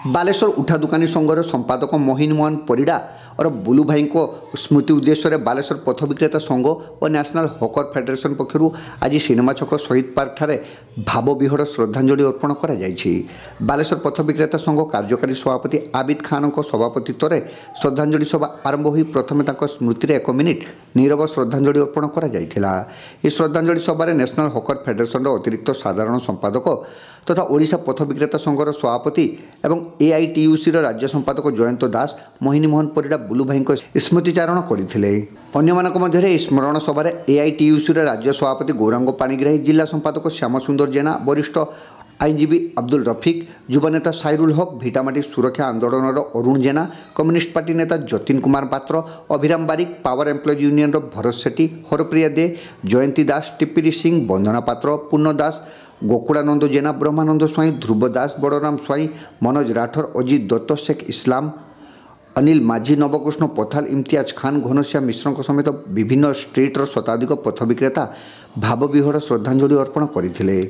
बालेश्वर उठा दुकानी संघर संपादक मोहिनी मोहन परिड़ा और बुलू भाई को स्मृति उद्देश्य बालेश्वर पथ विक्रेता संघ और नेशनल हॉकर फेडरेशन पक्षर आज सिनेमा छक शहीद पार्क ठारे भावविहर श्रद्धांजलि अर्पण कर बालेश्वर पथ विक्रेता संघ कार्यकारी सभापति आबिद खान सभापतित्व में श्रद्धांजलि सभा आरंभ हो प्रथम स्मृति में 1 मिनिट नीरव श्रद्धांजलि अर्पण कर श्रद्धांजलि सभा नेशनल हॉकर फेडरेशन अतिरिक्त साधारण संपादक तथा ओडिशा पथ विक्रेता संघर सभापति एवं एआईटीयूसी राज्य संपादक जयंत दास मोहिनी मोहन परिड़ा बुलू भाई स्मृतिचारण करते अन्य स्मरण सभार एआईटीयूसी राज्य सभापति गौरांग पाणिग्राही जिला संपादक श्याम सुंदर जेना वरिष्ठ आईनजीवी अब्दुल रफिक युवनेता साइरुल हक भिटामाटी सुरक्षा आंदोलन अरुण जेना कम्युनिस्ट पार्टी नेता जतिन कुमार पात्र अभिराम बारिक पावर एम्प्लॉज यूनियन भरत सेठी हरप्रिया दे जयंती दास टिपिरी सिंह वंदना पात्र पूर्ण दास गोकुड़ानंद जेना ब्रह्मानंद स्वाई ध्रुव दास बड़राम स्वाई मनोज राठौर अजित दत्त शेख इस्लाम अनिल माझी नवकृष्ण पथाल इम्तियाज खान घनश्याम मिश्र समेत विभिन्न स्ट्रीट्र शताधिक पथ विक्रेता भावविहर श्रद्धांजलि अर्पण करते।